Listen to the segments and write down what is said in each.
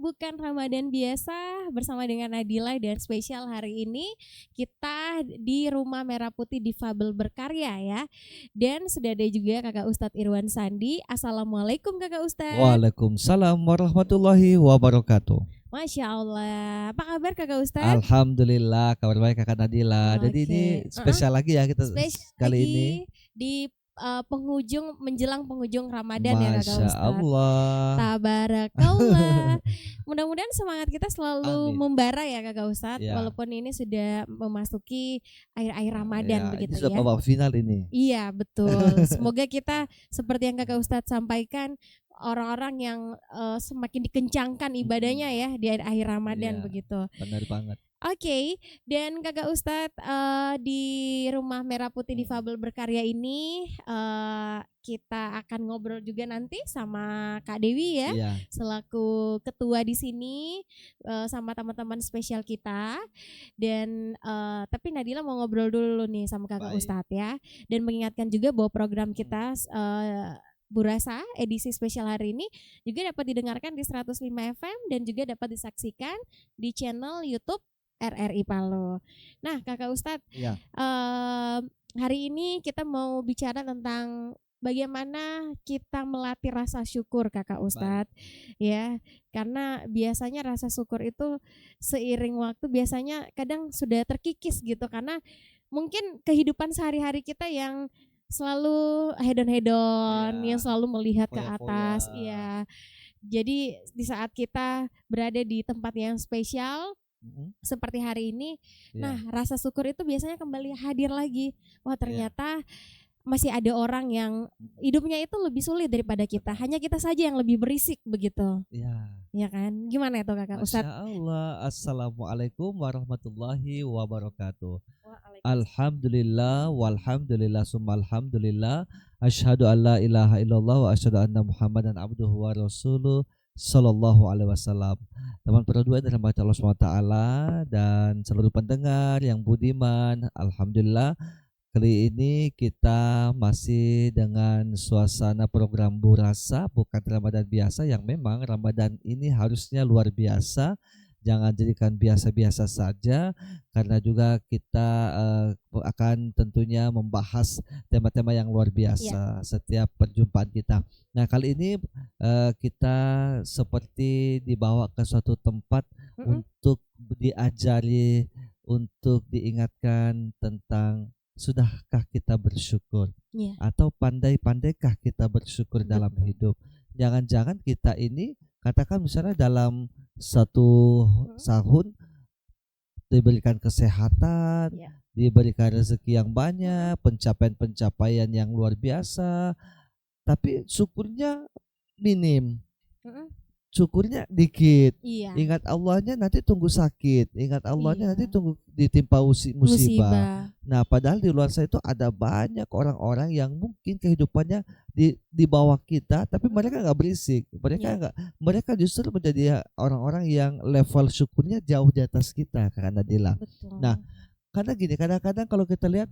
bukan Ramadan biasa bersama dengan Nadila dan spesial hari ini kita di Rumah Merah Putih Difabel Berkarya ya. Dan sudah ada juga Kakak Ustadz Irwan Sandi. Assalamualaikum Kakak Ustadz. Waalaikumsalam warahmatullahi wabarakatuh. Masya Allah. Apa kabar Kakak Ustadz? Alhamdulillah, kabar baik Kakak Nadila. Jadi ini spesial lagi ya kita spesial kali lagi ini di menjelang penghujung Ramadan ya Kakak Ustadz. Masya Allah. Tabarakallah. Mudah-mudahan semangat kita selalu Amin. membara ya Kakak Ustadz, Ya. walaupun ini sudah memasuki akhir-akhir Ramadan Ya, begitu ini sudah ya. babak final ini. Iya betul. Semoga kita seperti yang Kakak Ustadz sampaikan, orang-orang yang semakin dikencangkan ibadahnya ya di akhir Ramadan Ya, begitu. benar banget. Oke, dan Kakak Ustadz di Rumah Merah Putih Difabel Berkarya ini kita akan ngobrol juga nanti sama Kak Dewi ya, Iya. selaku ketua di sini sama teman-teman spesial kita. Dan tapi Nadila mau ngobrol dulu nih sama Kakak Baik. Ustadz ya, dan mengingatkan juga bahwa program kita Burasa edisi spesial hari ini juga dapat didengarkan di 105 FM dan juga dapat disaksikan di channel YouTube RRI Palu. Nah, Kakak Ustadz, Iya. hari ini kita mau bicara tentang bagaimana kita melatih rasa syukur, Kakak Ustadz. Ya, karena biasanya rasa syukur itu seiring waktu biasanya kadang sudah terkikis gitu, karena mungkin kehidupan sehari-hari kita yang selalu hedon-hedon, Ya. yang selalu melihat ke Foya-foya. atas, ya. Jadi di saat kita berada di tempat yang spesial seperti hari ini, nah rasa syukur itu biasanya kembali hadir lagi. Wah ternyata masih ada orang yang hidupnya itu lebih sulit daripada kita. Hanya kita saja yang lebih berisik begitu. Iya. Ya kan? Gimana itu Kakak Ustadz? Masya Allah. Assalamualaikum warahmatullahi wabarakatuh. Alhamdulillah walhamdulillah summa alhamdulillah. Asyhadu an la ilaha illallah wa asyhadu anna Muhammadan abduhu wa rasuluh sallallahu alaihi wasallam. Teman berdua dari Allah SWT dan seluruh pendengar yang budiman, alhamdulillah kali ini kita masih dengan suasana program Burasa, bukan Ramadan biasa, yang memang Ramadan ini harusnya luar biasa. Jangan jadikan biasa-biasa saja, karena juga kita akan tentunya membahas tema-tema yang luar biasa setiap perjumpaan kita. Nah, kali ini kita seperti dibawa ke suatu tempat untuk diajari, untuk diingatkan tentang sudahkah kita bersyukur, atau pandai-pandaikah kita bersyukur dalam hidup. Jangan-jangan kita ini, katakan misalnya dalam satu tahun diberikan kesehatan, diberikan rezeki yang banyak, pencapaian-pencapaian yang luar biasa, tapi syukurnya minim, syukurnya dikit. Ingat Allahnya nanti tunggu sakit, ingat Allahnya nanti tunggu ditimpa musibah. Nah, padahal di luar sana itu ada banyak orang-orang yang mungkin kehidupannya di bawah kita, tapi mereka nggak berisik, mereka justru menjadi orang-orang yang level syukurnya jauh di atas kita, karena Nadila. Nah, karena gini, kadang-kadang kalau kita lihat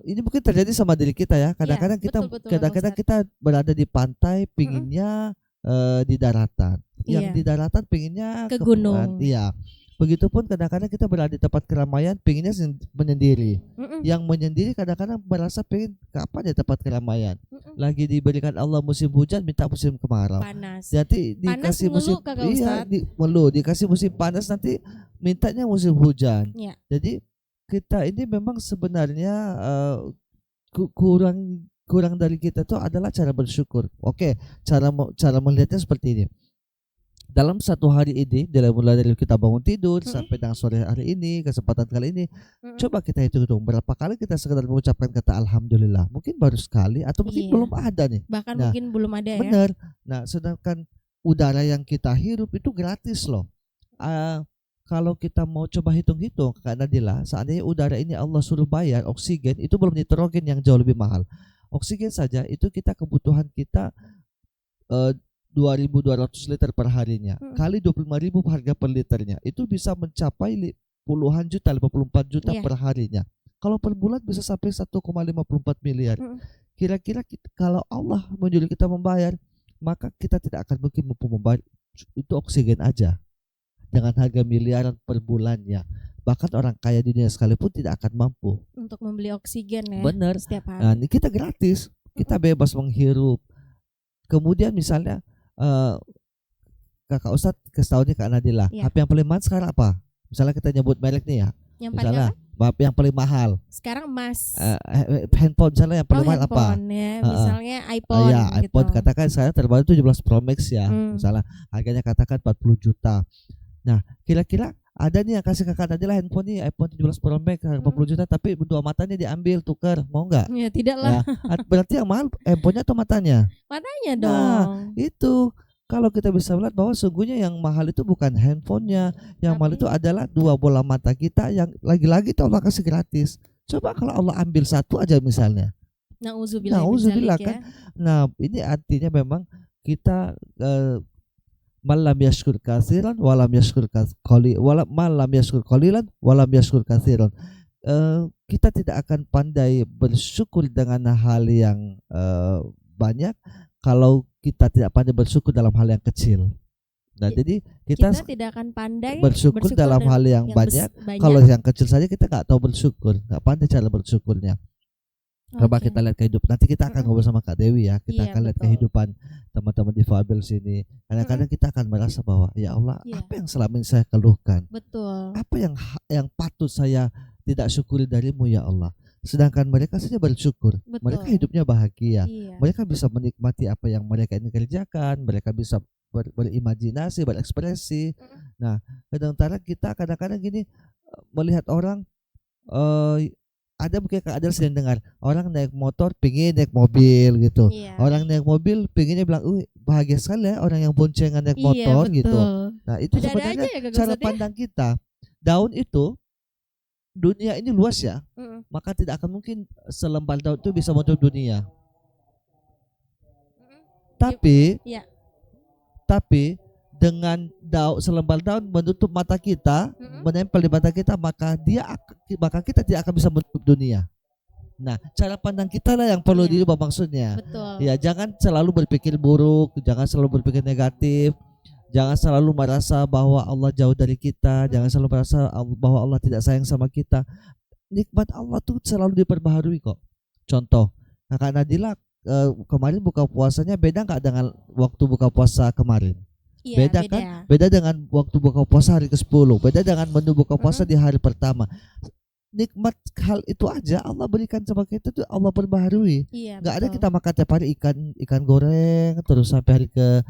ini mungkin terjadi sama diri kita ya. Kadang-kadang kita berada di pantai, pinginnya di daratan, yang di daratan pinginnya ke gunung. Iya. Begitupun kadang-kadang kita berada di tempat keramaian, pinginnya menyendiri. Yang menyendiri kadang-kadang merasa pengen kapan ya tempat keramaian. Lagi diberikan Allah musim hujan, minta musim kemarau. Panas. Jadi dikasih musim dikasih musim panas, nanti mintanya musim hujan. Jadi kita ini memang sebenarnya kurang dari kita itu adalah cara bersyukur. Oke, cara melihatnya seperti ini. Dalam satu hari ini, mulai dari kita bangun tidur sampai dengan sore hari ini, kesempatan kali ini, coba kita hitung berapa kali kita sekedar mengucapkan kata alhamdulillah. Mungkin baru sekali, atau mungkin belum ada nih. Bahkan mungkin belum ada ya. Benar. Nah, sedangkan udara yang kita hirup itu gratis loh. Kalau kita mau coba hitung-hitung, Kak Nadila, seandainya udara ini Allah suruh bayar, oksigen itu belum nitrogen yang jauh lebih mahal. Oksigen saja itu kebutuhan kita 2.200 liter per harinya, kali 25.000 harga per liternya, itu bisa mencapai puluhan juta, 54 juta per harinya. Kalau per bulan bisa sampai 1,54 miliar. Kira-kira kalau Allah menyuruh kita membayar, maka kita tidak akan mungkin mampu membayar itu oksigen aja dengan harga miliaran per bulannya. Bahkan orang kaya di dunia sekalipun tidak akan mampu untuk membeli oksigen ya. Bener. Setiap hari. Nah, ini kita gratis, kita bebas menghirup. Kemudian misalnya Kakak Ustadz kasih tahu nih Kak Nadila, Iya. HP yang paling mahal sekarang apa? Misalnya kita nyebut merek nih ya. Yang paling Misalnya yang paling mahal. sekarang emas. Handphone misalnya yang paling mahal apa? Handphone ya, misalnya iPhone Ya, gitu. iPhone katakan sekarang terbaru 17 Pro Max ya. Misalnya harganya katakan 40 juta. Nah, kira-kira ada nih yang kasih Kakak Nadila handphone nih iPhone 17 Pro Max harga 40 juta tapi dua matanya diambil tukar, mau nggak? Ya tidak lah. Ya, berarti yang mahal handphonenya atau matanya? Matanya Nah, dong. itu kalau kita bisa melihat bahwa sungguhnya yang mahal itu bukan handphonenya, yang mahal itu adalah dua bola mata kita yang lagi-lagi itu Allah kasih gratis. Coba kalau Allah ambil satu aja misalnya. Nauzubillah kan. Nah, ini artinya memang kita malam yashkur katsiran walam yashkur malam yashkur qalilan walam yashkur katsiran. Kita tidak akan pandai bersyukur dengan hal yang banyak kalau kita tidak pandai bersyukur dalam hal yang kecil. Nah, jadi kita tidak akan pandai bersyukur dalam hal yang banyak. Kalau yang kecil saja kita nggak tahu bersyukur, nggak pandai cara bersyukurnya. Coba kita lihat kehidupan. Nanti kita akan ngobrol sama Kak Dewi ya. Kita akan lihat kehidupan teman-teman difabel sini. Kadang-kadang kita akan merasa bahwa ya Allah, apa yang selama ini saya keluhkan? Betul. Apa yang patut saya tidak syukuri darimu ya Allah? Sedangkan mereka saja bersyukur. Betul. Mereka hidupnya bahagia. Iya. Mereka bisa menikmati apa yang mereka ini kerjakan. Mereka bisa berimajinasi, berekspresi. Nah, kadang-kadang gini melihat orang ada mungkin ada sering dengar orang naik motor pingin naik mobil gitu. Iya. Orang naik mobil pinginnya bilang, bahagia sekali ya orang yang boncengan naik motor gitu. Nah, itu sebenarnya cara pandang kita. Daun itu dunia ini luas ya, maka tidak akan mungkin selembar daun itu bisa menutup dunia. Tapi dengan selembar daun menutup mata kita, menempel di mata kita, maka kita tidak akan bisa menutup dunia. Nah, cara pandang kita lah yang perlu dirubah maksudnya. Betul. Ya, jangan selalu berpikir buruk, jangan selalu berpikir negatif. Jangan selalu merasa bahwa Allah jauh dari kita, jangan selalu merasa bahwa Allah tidak sayang sama kita. Nikmat Allah tuh selalu diperbaharui kok. Contoh, Kakak Nadila kemarin buka puasanya beda nggak dengan waktu buka puasa kemarin? Iya, beda kan? Beda dengan waktu buka puasa hari ke-10, beda dengan menu buka puasa di hari pertama. Nikmat hal itu aja Allah berikan sama kita tuh Allah perbaharui. Nggak ada kita makan tiap hari ikan goreng terus sampai hari ke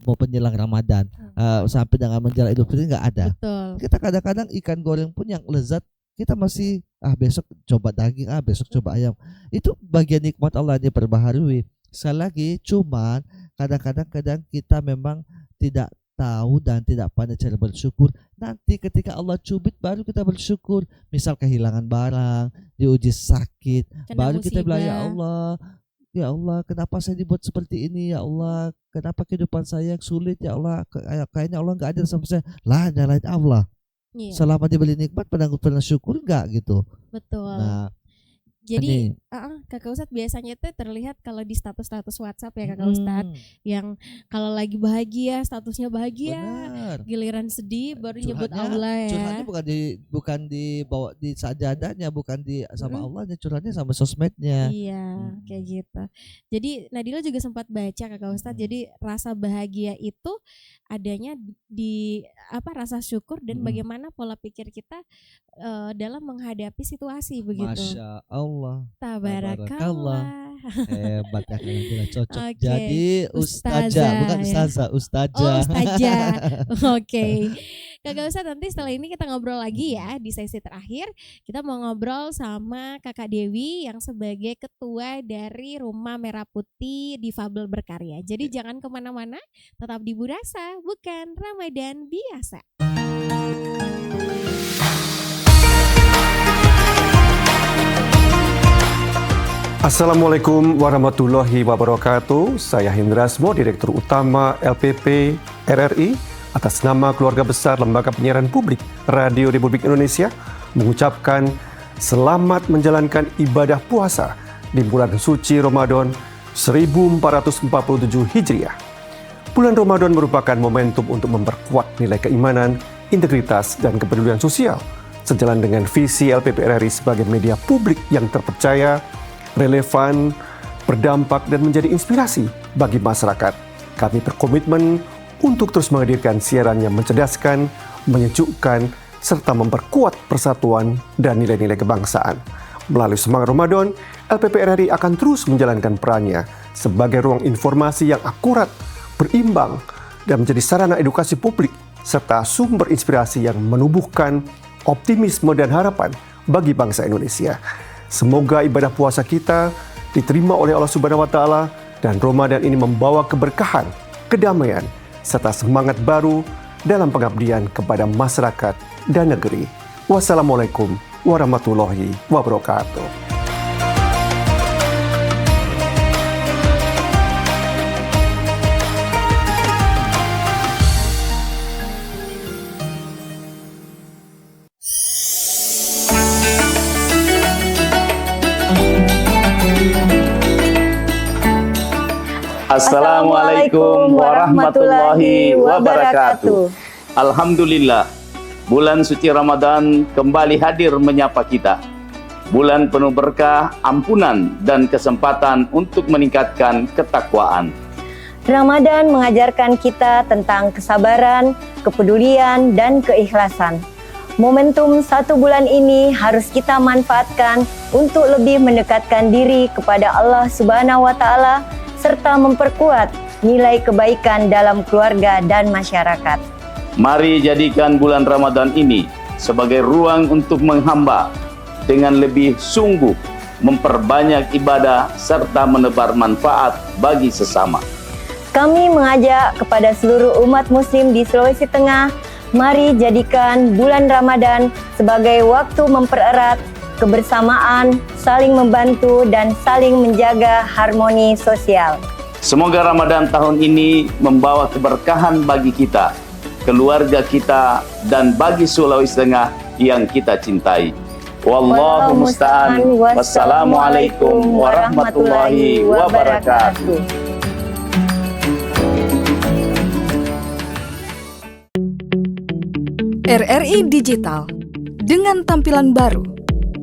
mau penjelang Ramadan sampai dengan menjelang Idul Fitri, nggak ada. Betul. Kita kadang-kadang ikan goreng pun yang lezat kita masih besok coba daging, besok coba ayam. Itu bagian nikmat Allah yang diperbaharui. Sekali lagi, cuman kadang-kadang kita memang tidak tahu dan tidak pandai cara bersyukur. Nanti ketika Allah cubit baru kita bersyukur. Misal kehilangan barang, diuji sakit, baru kita bilang ya Allah, kenapa saya dibuat seperti ini ya Allah? Kenapa kehidupan saya sulit ya Allah? Kayaknya Allah nggak adil sama saya. Lah, nyalain Allah. Iya. Selama diberi nikmat pernah syukur nggak gitu? Betul. Nah, jadi Kakak Ustadz biasanya tuh terlihat kalau di status WhatsApp ya Kakak Ustadz, yang kalau lagi bahagia statusnya bahagia, giliran sedih baru nyebut Allah ya. Curhatnya bukan dibawa di sajadahnya, bukan di sama Allahnya, curhatnya sama sosmednya. Iya, kayak gitu. Jadi Nadila juga sempat baca Kakak Ustadz, jadi rasa bahagia itu adanya di rasa syukur dan bagaimana pola pikir kita dalam menghadapi situasi begitu. Masya Allah. Tabarakallah. Hebat ya, cocok. Okay. Jadi ustazah, bukan ustazah, ustazah. Oh, ustazah. Oke. Kakak Ustadz, nanti setelah ini kita ngobrol lagi ya di sesi terakhir. Kita mau ngobrol sama Kakak Dewi yang sebagai ketua dari Rumah Merah Putih Difabel Berkarya. Jadi jangan kemana-mana, tetap di Burasa, bukan Ramadan biasa. Assalamualaikum warahmatullahi wabarakatuh. Saya Hindrasmo, Direktur Utama LPP RRI, atas nama keluarga besar Lembaga Penyiaran Publik Radio Republik Indonesia, mengucapkan selamat menjalankan ibadah puasa di bulan suci Ramadan 1447 Hijriah. Bulan Ramadan merupakan momentum untuk memperkuat nilai keimanan, integritas, dan kepedulian sosial, sejalan dengan visi LPP RRI sebagai media publik yang terpercaya, relevan, berdampak, dan menjadi inspirasi bagi masyarakat. Kami berkomitmen untuk terus menghadirkan siaran yang mencerdaskan, menyejukkan, serta memperkuat persatuan dan nilai-nilai kebangsaan. Melalui Semangat Ramadan, LPP RRI akan terus menjalankan perannya sebagai ruang informasi yang akurat, berimbang, dan menjadi sarana edukasi publik serta sumber inspirasi yang menumbuhkan optimisme dan harapan bagi bangsa Indonesia. Semoga ibadah puasa kita diterima oleh Allah Subhanahu wa Ta'ala dan Ramadan ini membawa keberkahan, kedamaian, serta semangat baru dalam pengabdian kepada masyarakat dan negeri. Wassalamualaikum warahmatullahi wabarakatuh. Assalamualaikum warahmatullahi wabarakatuh. Alhamdulillah, bulan suci Ramadan kembali hadir menyapa kita. Bulan penuh berkah, ampunan, dan kesempatan untuk meningkatkan ketakwaan. Ramadan mengajarkan kita tentang kesabaran, kepedulian, dan keikhlasan. Momentum 1 bulan ini harus kita manfaatkan untuk lebih mendekatkan diri kepada Allah Subhanahu wa Ta'ala serta memperkuat nilai kebaikan dalam keluarga dan masyarakat. Mari jadikan bulan Ramadan ini sebagai ruang untuk menghamba dengan lebih sungguh, memperbanyak ibadah serta menebar manfaat bagi sesama. Kami mengajak kepada seluruh umat muslim di Sulawesi Tengah, mari jadikan bulan Ramadan sebagai waktu mempererat kebersamaan, saling membantu, dan saling menjaga harmoni sosial. Semoga Ramadan tahun ini membawa keberkahan bagi kita, keluarga kita, dan bagi Sulawesi Tengah yang kita cintai. Wallahu musta'an. Wassalamualaikum warahmatullahi wabarakatuh. RRI Digital dengan tampilan baru,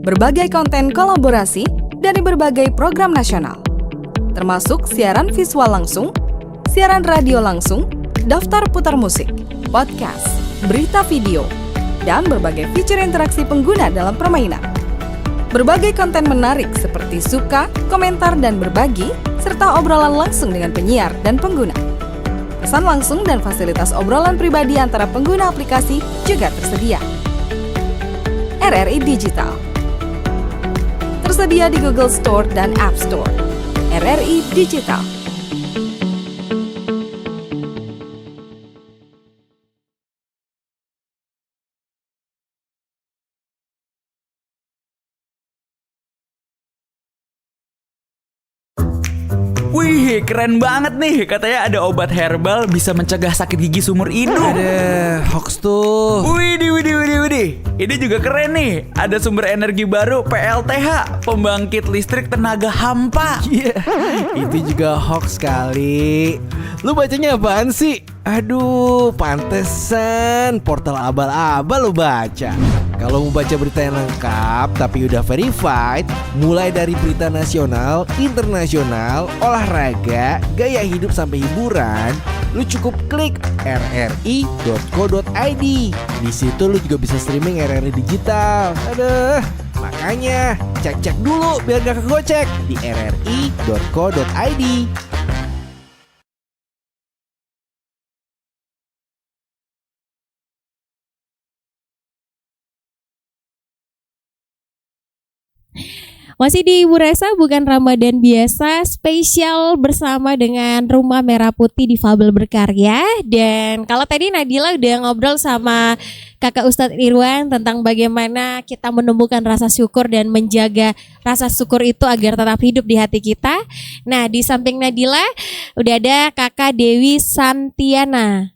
berbagai konten kolaborasi dari berbagai program nasional, termasuk siaran visual langsung, siaran radio langsung, daftar putar musik, podcast, berita video, dan berbagai fitur interaksi pengguna dalam permainan. Berbagai konten menarik seperti suka, komentar, dan berbagi, serta obrolan langsung dengan penyiar dan pengguna. Pesan langsung dan fasilitas obrolan pribadi antara pengguna aplikasi juga tersedia. RRI Digital tersedia di Google Store dan App Store. RRI Digital. Wih, keren banget nih. Katanya ada obat herbal bisa mencegah sakit gigi seumur hidup. Ada hoax tuh. Widih. Ini juga keren nih. Ada sumber energi baru PLTH, pembangkit listrik tenaga hampa. Iya, itu juga hoax kali. Lu bacanya apaan sih? Aduh, pantesan portal abal-abal lu baca. Kalau mau baca berita yang lengkap tapi udah verified, mulai dari berita nasional, internasional, olahraga, gaya hidup sampai hiburan, lu cukup klik rri.co.id. Di situ lu juga bisa streaming RRI Digital. Aduh, makanya cek-cek dulu biar gak kegocek di rri.co.id. Masih di Ibu Resa, bukan Ramadan biasa, spesial bersama dengan Rumah Merah Putih Difabel Berkarya. Dan kalau tadi Nadila udah ngobrol sama Kakak Ustadz Irwan tentang bagaimana kita menumbuhkan rasa syukur dan menjaga rasa syukur itu agar tetap hidup di hati kita. Nah, di samping Nadila udah ada Kakak Dewi Santiana.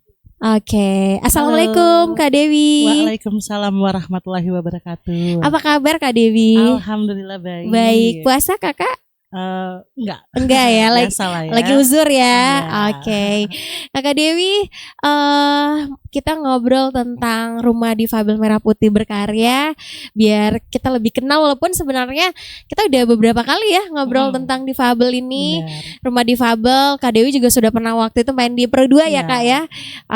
Oke, Assalamualaikum Kak Dewi. Waalaikumsalam warahmatullahi wabarakatuh. Apa kabar Kak Dewi? Alhamdulillah baik. Baik, puasa Kakak? Enggak ya, Biasa lah ya. lagi uzur ya. Iya. Oke. Kakak Dewi, kita ngobrol tentang Rumah Difabel Merah Putih Berkarya biar kita lebih kenal, walaupun sebenarnya kita udah beberapa kali ya ngobrol tentang difabel ini. Benar. Rumah Difabel, Kak Dewi juga sudah pernah waktu itu main di Pro 2 ya Iya. Kak ya.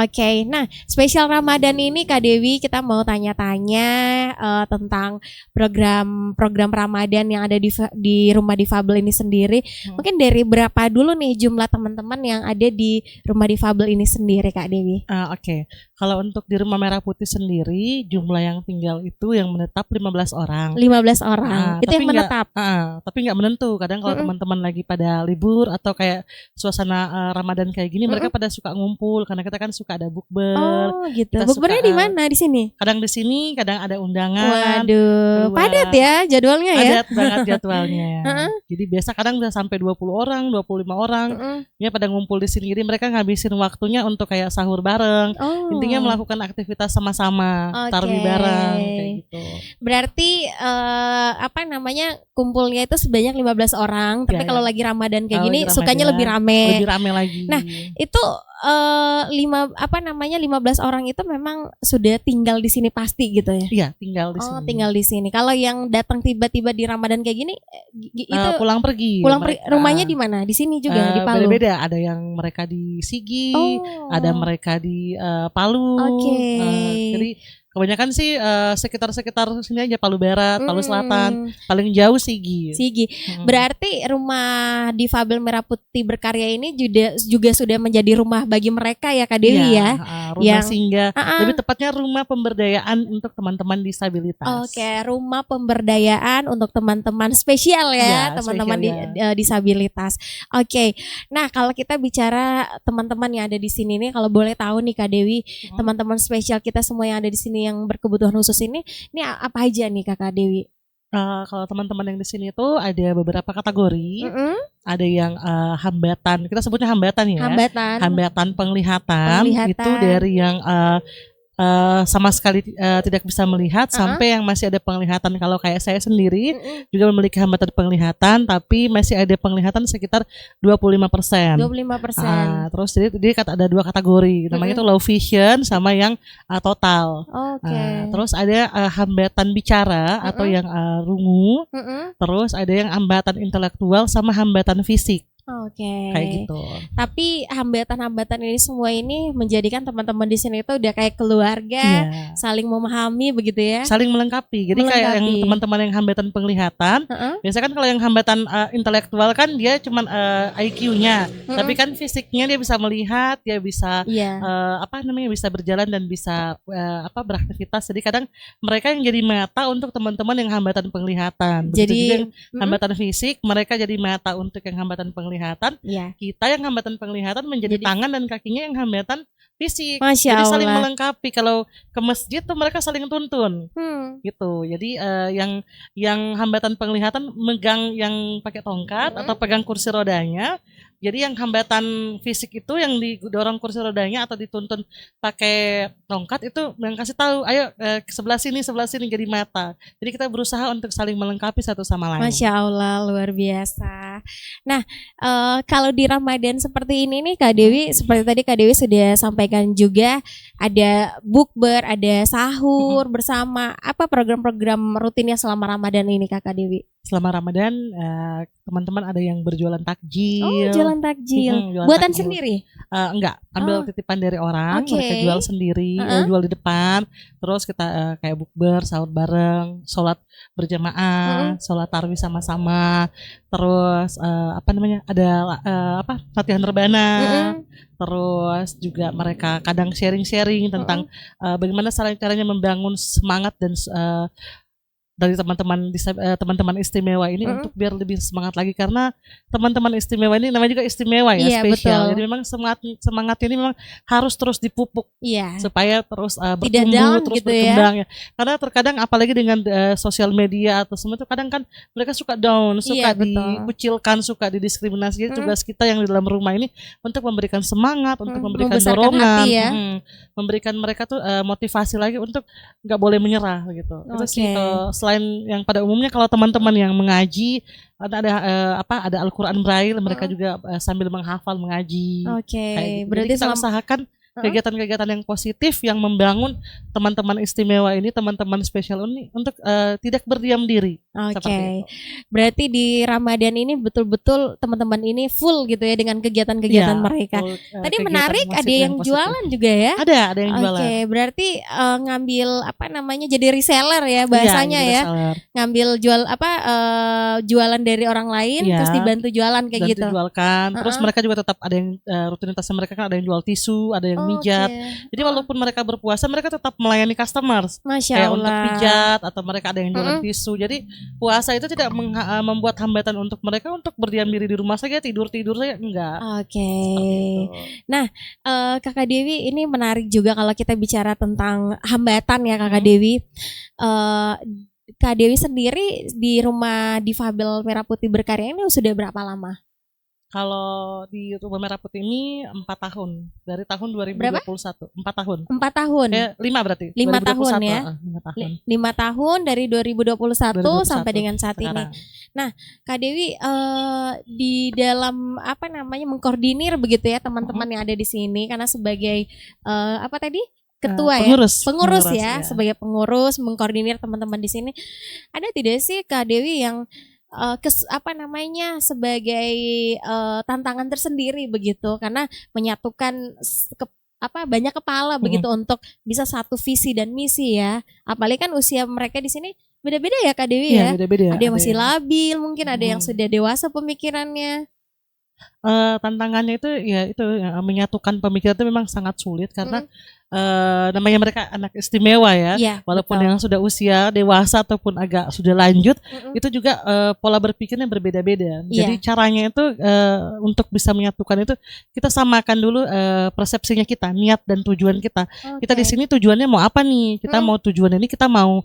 Oke. Nah, spesial Ramadan ini Kak Dewi kita mau tanya-tanya tentang program Ramadan yang ada di Rumah Difabel ini sendiri. Mungkin dari berapa dulu nih jumlah teman-teman yang ada di Rumah Difabel ini sendiri Kak Dewi? Oke. Kalau untuk di Rumah Merah Putih sendiri, jumlah yang tinggal itu yang menetap 15 orang. 15 orang. Itu Tapi yang menetap. Tapi nggak menentu. Kadang kalau teman-teman lagi pada libur atau kayak suasana Ramadan kayak gini, mereka pada suka ngumpul karena kita kan suka ada bukber. Oh, gitu. Kita Bukbernya suka, di mana di sini? Kadang di sini, kadang ada undangan. Waduh, keluar. padat ya jadwalnya ya. Padat banget jadwalnya. Jadi biasa kadang bisa sampai 20 orang, 25 orang. Ya pada ngumpul di sini. Jadi mereka ngabisin waktunya untuk kayak sahur bareng. Oh. Intinya melakukan aktivitas sama-sama, Oke. tarawih bareng kayak gitu. Berarti kumpulnya itu sebanyak 15 orang, tapi Iya, kalau iya. lagi Ramadan kayak Kalau gini lagi sukanya Ramadan, lebih rame. Lebih rame lagi. Nah, itu 15 orang itu memang sudah tinggal di sini pasti gitu ya. Iya, tinggal di Oh, sini. tinggal di sini. Kalau yang datang tiba-tiba di Ramadan kayak gini itu Pulang pergi. rumahnya di mana? Di sini juga di Palu. Beda-beda, ada yang mereka di Sigi, Oh. ada mereka di Palu. Oke. Jadi kebanyakan sih sekitar sini aja, Palu Barat, Palu Selatan, paling jauh Sigi. Sigi. Berarti Rumah Difabel Merah Putih Berkarya ini juga sudah menjadi rumah bagi mereka ya Kak Dewi Iya, ya. rumah singgah, lebih tepatnya rumah pemberdayaan untuk teman-teman disabilitas. Oke, rumah pemberdayaan untuk teman-teman spesial ya, Iya, teman-teman spesial, disabilitas. Oke. Nah, kalau kita bicara teman-teman yang ada di sini nih, kalau boleh tahu nih Kak Dewi, teman-teman spesial kita semua yang ada di sini yang berkebutuhan khusus ini apa aja nih Kakak Dewi? Kalau teman-teman yang di sini tuh ada beberapa kategori. Ada yang hambatan, kita sebutnya hambatan ya. Hambatan penglihatan. Itu dari yang sama sekali tidak bisa melihat sampai yang masih ada penglihatan. Kalau kayak saya sendiri juga memiliki hambatan penglihatan, tapi masih ada penglihatan sekitar 25%. 25%. Terus jadi ada dua kategori, namanya itu low vision sama yang total. Oke. Terus ada hambatan bicara atau yang rungu. Terus ada yang hambatan intelektual sama hambatan fisik. Oke. Kayak gitu. Tapi hambatan-hambatan ini semua ini menjadikan teman-teman di sini itu udah kayak keluarga, saling memahami begitu ya. Saling melengkapi. Jadi kayak yang teman-teman yang hambatan penglihatan, biasanya kan kalau yang hambatan intelektual kan dia cuman IQ-nya, tapi kan fisiknya dia bisa melihat, dia bisa bisa berjalan dan bisa beraktivitas. Jadi kadang mereka yang jadi mata untuk teman-teman yang hambatan penglihatan. Begitu juga yang hambatan fisik, mereka jadi mata untuk yang hambatan penglihatan. Kita yang hambatan penglihatan menjadi tangan dan kakinya yang hambatan fisik. Masya Jadi Allah. saling melengkapi. Kalau ke masjid tuh mereka saling tuntun. Gitu. Jadi yang hambatan penglihatan megang yang pakai tongkat atau pegang kursi rodanya. Jadi yang hambatan fisik itu yang didorong kursi rodanya atau dituntun pakai tongkat itu yang kasih tahu, ayo sebelah sini jadi mata. Jadi kita berusaha untuk saling melengkapi satu sama lain. Masya Allah, luar biasa. Nah, kalau di Ramadan seperti ini nih Kak Dewi, seperti tadi Kak Dewi sudah sampaikan juga ada bukber, ada sahur bersama. Apa program-program rutinnya selama Ramadan ini Kak Dewi? Selama Ramadan teman-teman ada yang berjualan takjil. Oh, jualan takjil. Jualan Buatan takjil. sendiri? Enggak, ambil titipan dari orang, mereka jual sendiri, jual di depan. Terus kita kayak bukber, sahur bareng, sholat berjamaah, sholat tarawih sama-sama. Terus ada latihan rebana. Terus juga mereka kadang sharing-sharing tentang bagaimana caranya membangun semangat dan dari teman-teman istimewa ini untuk biar lebih semangat lagi, karena teman-teman istimewa ini namanya juga istimewa ya, spesial. Betul. Jadi memang semangatnya ini memang harus terus dipupuk supaya terus bertumbuh, terus gitu berkembang ya. Karena terkadang apalagi dengan sosial media atau semua itu kadang kan mereka suka down, suka dikucilkan, suka didiskriminasi. Jadi tugas kita yang di dalam rumah ini untuk memberikan semangat, untuk memberikan dorongan, memberikan mereka tuh motivasi lagi untuk nggak boleh menyerah gitu. Itu sih selain yang pada umumnya kalau teman-teman yang mengaji ada Al-Qur'an Braille, mereka juga sambil menghafal mengaji. Oke, Gitu. berarti Jadi kita usahakan kegiatan-kegiatan yang positif yang membangun teman-teman istimewa ini, teman-teman spesial ini untuk tidak berdiam diri. Oke, berarti di Ramadan ini betul-betul teman-teman ini full gitu ya dengan kegiatan-kegiatan mereka. Tadi menarik, ada yang jualan juga ya? Ada yang jualan. Oke, berarti ngambil jadi reseller ya bahasanya ya, ngambil jualan dari orang lain, terus dibantu jualan kayak gitu. Jualkan, terus mereka juga tetap ada yang rutinitasnya mereka kan ada yang jual tisu, ada yang mijat. Jadi walaupun mereka berpuasa, mereka tetap melayani customers. Masya Allah. Kayak untuk pijat atau mereka ada yang jualan tisu. Jadi puasa itu tidak membuat hambatan untuk mereka untuk berdiam diri di rumah saja, tidur saja, enggak. Oke. Nah, Kakak Dewi, ini menarik juga kalau kita bicara tentang hambatan ya Kakak Dewi. Kak Dewi sendiri di rumah difabel Merah Putih Berkarya ini sudah berapa lama? Kalau di Rumah Merah Putih ini 4 tahun, dari tahun 2021. 4 tahun. 4 tahun. 5 berarti. 5 tahun ya. 5 tahun. 5 tahun dari 2021 sampai dengan saat sekarang. ini. Nah, Kak Dewi di dalam mengkoordinir begitu ya teman-teman yang ada di sini, karena sebagai ketua pengurus ya, sebagai pengurus mengkoordinir teman-teman di sini. Ada tidak sih Kak Dewi yang sebagai tantangan tersendiri begitu, karena menyatukan banyak kepala begitu untuk bisa satu visi dan misi ya, apalagi kan usia mereka di sini beda-beda ya Kak Dewi ya, beda-beda. Ada yang masih labil, mungkin ada yang sudah dewasa pemikirannya. Tantangannya itu menyatukan pemikiran itu memang sangat sulit karena namanya mereka anak istimewa ya, walaupun betul. yang sudah usia dewasa ataupun agak sudah lanjut itu juga pola berpikirnya berbeda-beda. Jadi caranya itu untuk bisa menyatukan itu kita samakan dulu persepsinya kita, niat dan tujuan kita. Kita di sini tujuannya mau apa nih? Kita mau tujuan ini kita mau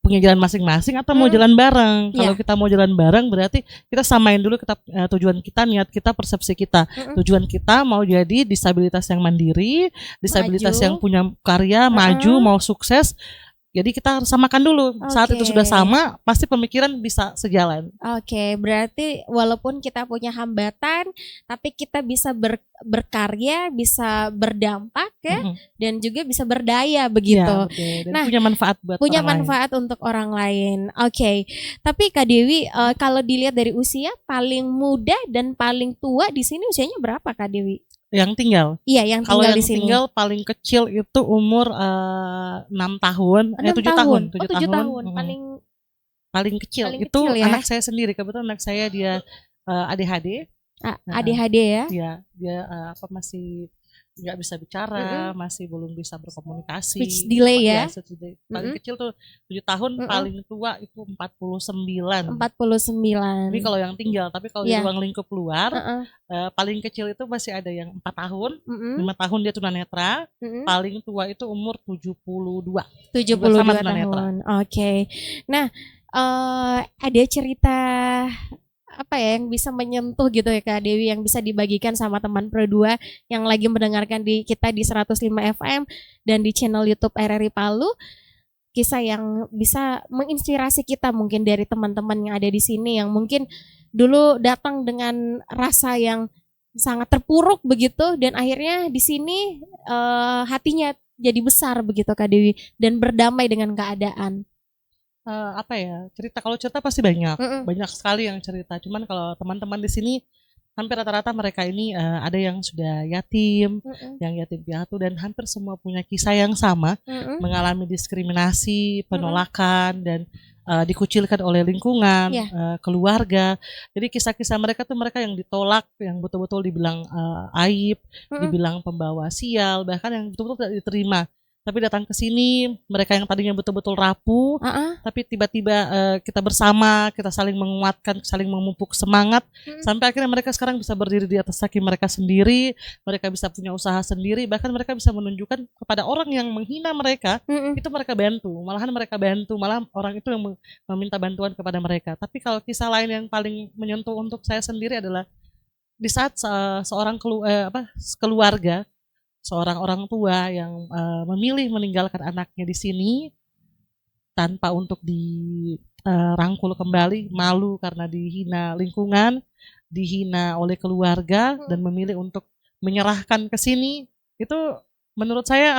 punya jalan masing-masing atau mau jalan bareng. Kalau kita mau jalan bareng berarti kita samain dulu kita tujuan kita, niat kita, persepsi kita. Tujuan kita mau jadi disabilitas yang mandiri, disabilitas yang punya karya, maju, mau sukses. Jadi kita harus samakan dulu. Saat itu sudah sama, pasti pemikiran bisa sejalan. Oke, berarti walaupun kita punya hambatan, tapi kita bisa berkarya, bisa berdampak ya, dan juga bisa berdaya begitu. Dan punya manfaat buat untuk orang lain. Oke, tapi Kak Dewi, kalau dilihat dari usia, paling muda dan paling tua di sini usianya berapa Kak Dewi? Yang tinggal. Iya, yang tinggal di sini. Tinggal paling kecil itu umur 6 tahun, 7 tahun. 7 tahun. Paling kecil itu ya? Anak saya sendiri. Kebetulan anak saya dia ADHD. ADHD ya? Dia masih nggak bisa bicara, masih belum bisa berkomunikasi. Speech delay ya? Paling kecil tuh 7 tahun, paling tua itu 49. 49. Ini kalau yang tinggal, tapi kalau di ruang lingkup luar, paling kecil itu masih ada yang 4 tahun, 5 tahun dia tunanetra, paling tua itu umur 72. 72 tahun. Oke. Nah, ada cerita yang bisa menyentuh gitu ya Kak Dewi, yang bisa dibagikan sama teman Pro 2 yang lagi mendengarkan kita di 105 FM dan di channel YouTube RRI Palu, kisah yang bisa menginspirasi kita mungkin dari teman-teman yang ada di sini yang mungkin dulu datang dengan rasa yang sangat terpuruk begitu, dan akhirnya di sini hatinya jadi besar begitu Kak Dewi dan berdamai dengan keadaan. Kalau cerita pasti banyak sekali yang cerita. Cuman kalau teman-teman di sini hampir rata-rata mereka ini ada yang sudah yatim, yang yatim piatu, dan hampir semua punya kisah yang sama, mengalami diskriminasi, penolakan, dan dikucilkan oleh lingkungan, keluarga. Jadi kisah-kisah mereka tuh mereka yang ditolak, yang betul-betul dibilang aib, dibilang pembawa sial, bahkan yang betul-betul tidak diterima. Tapi datang ke sini, mereka yang tadinya betul-betul rapuh, tapi tiba-tiba kita bersama, kita saling menguatkan, saling memupuk semangat, sampai akhirnya mereka sekarang bisa berdiri di atas kaki mereka sendiri, mereka bisa punya usaha sendiri, bahkan mereka bisa menunjukkan kepada orang yang menghina mereka, itu mereka bantu, malah orang itu yang meminta bantuan kepada mereka. Tapi kalau kisah lain yang paling menyentuh untuk saya sendiri adalah di saat seorang keluarga, seorang orang tua yang memilih meninggalkan anaknya di sini, tanpa untuk dirangkul kembali, malu karena dihina lingkungan, dihina oleh keluarga, dan memilih untuk menyerahkan ke sini, itu menurut saya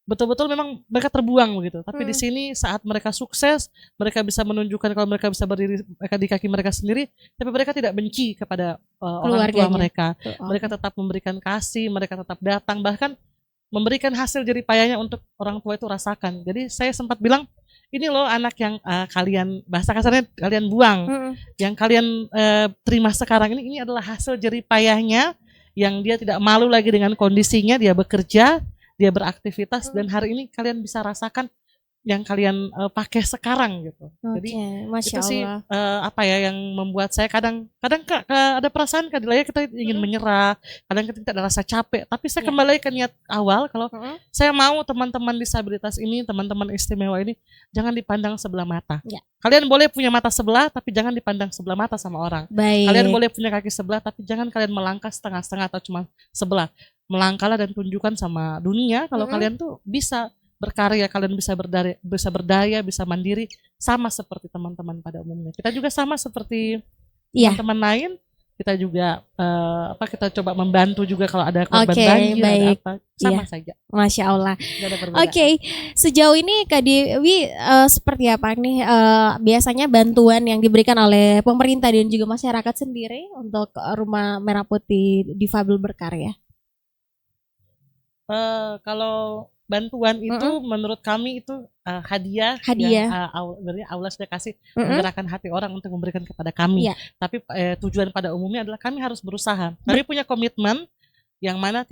betul-betul memang mereka terbuang begitu. Tapi di sini saat mereka sukses, mereka bisa menunjukkan kalau mereka bisa berdiri di kaki mereka sendiri, tapi mereka tidak benci kepada orang tua mereka. Mereka tetap memberikan kasih, mereka tetap datang, bahkan memberikan hasil jerih payahnya untuk orang tua itu rasakan. Jadi saya sempat bilang, ini loh anak yang kalian, bahasa kasarnya kalian buang, yang kalian terima sekarang ini adalah hasil jerih payahnya, yang dia tidak malu lagi dengan kondisinya, dia bekerja, dia beraktivitas, dan hari ini kalian bisa rasakan yang kalian pakai sekarang gitu. Jadi Masya itu sih Allah. yang membuat saya kadang ada perasaan kadang kita ingin menyerah, kadang kita ada rasa capek, tapi saya kembali ke niat awal kalau saya mau teman-teman disabilitas ini, teman-teman istimewa ini jangan dipandang sebelah mata. Kalian boleh punya mata sebelah, tapi jangan dipandang sebelah mata sama orang. Kalian boleh punya kaki sebelah, tapi jangan kalian melangkah setengah-setengah atau cuma sebelah. Melangkahlah dan tunjukkan sama dunia kalau kalian tuh bisa berkarya, kalian bisa berdaya, bisa mandiri, sama seperti teman-teman pada umumnya. Kita juga sama seperti teman-teman lain. Kita juga kita coba membantu juga kalau ada korban banjir, ada apa, sama saja. Masya Allah. Sejauh ini Kak Dewi seperti apa nih biasanya bantuan yang diberikan oleh pemerintah dan juga masyarakat sendiri untuk Rumah Merah Putih Difabel Berkarya? Kalau bantuan itu menurut kami itu hadiah. Yang Allah sudah kasih menggerakkan hati orang untuk memberikan kepada kami. Tapi tujuan pada umumnya adalah kami harus berusaha. Kami punya komitmen yang mana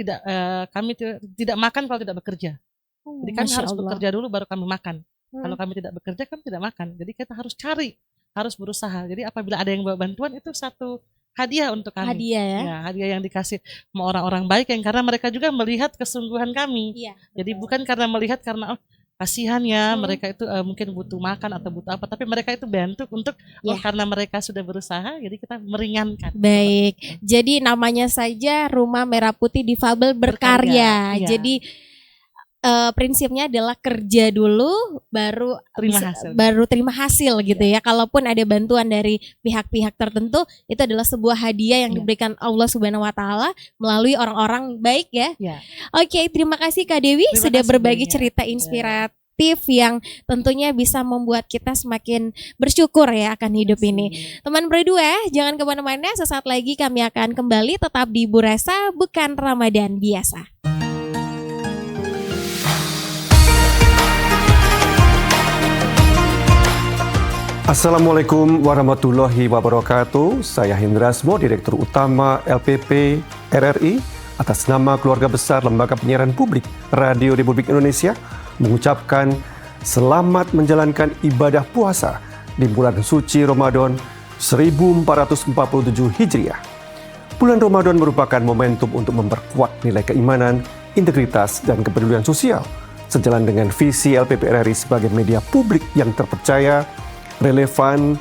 kami tidak makan kalau tidak bekerja. Jadi kami harus bekerja dulu baru kami makan. Kalau kami tidak bekerja kami tidak makan. Jadi kita harus cari, harus berusaha. Jadi apabila ada yang bawa bantuan itu satu hadiah untuk kami. Hadiah yang dikasih sama orang-orang baik yang karena mereka juga melihat kesungguhan kami. Jadi bukan karena melihat karena kasihan ya mereka itu mungkin butuh makan atau butuh apa, tapi mereka itu bantu untuk karena mereka sudah berusaha, jadi kita meringankan. Baik. Jadi namanya saja Rumah Merah Putih Difabel Berkarya. Jadi prinsipnya adalah kerja dulu baru terima hasil gitu ya. Kalaupun ada bantuan dari pihak-pihak tertentu, itu adalah sebuah hadiah yang diberikan Allah Subhanahu wa taala melalui orang-orang baik ya. Oke, terima kasih Kak Dewi sudah berbagi cerita inspiratif yang tentunya bisa membuat kita semakin bersyukur ya akan hidup ini. Teman berdua, jangan kemana-mana, sesaat lagi kami akan kembali tetap di Burasa Bukan Ramadan Biasa. Assalamualaikum warahmatullahi wabarakatuh. Saya Hindrasmo, Direktur Utama LPP RRI, atas nama keluarga besar Lembaga Penyiaran Publik Radio Republik Indonesia, mengucapkan selamat menjalankan ibadah puasa di bulan suci Ramadan 1447 Hijriah. Bulan Ramadan merupakan momentum untuk memperkuat nilai keimanan, integritas, dan kepedulian sosial, sejalan dengan visi LPP RRI sebagai media publik yang terpercaya, relevan,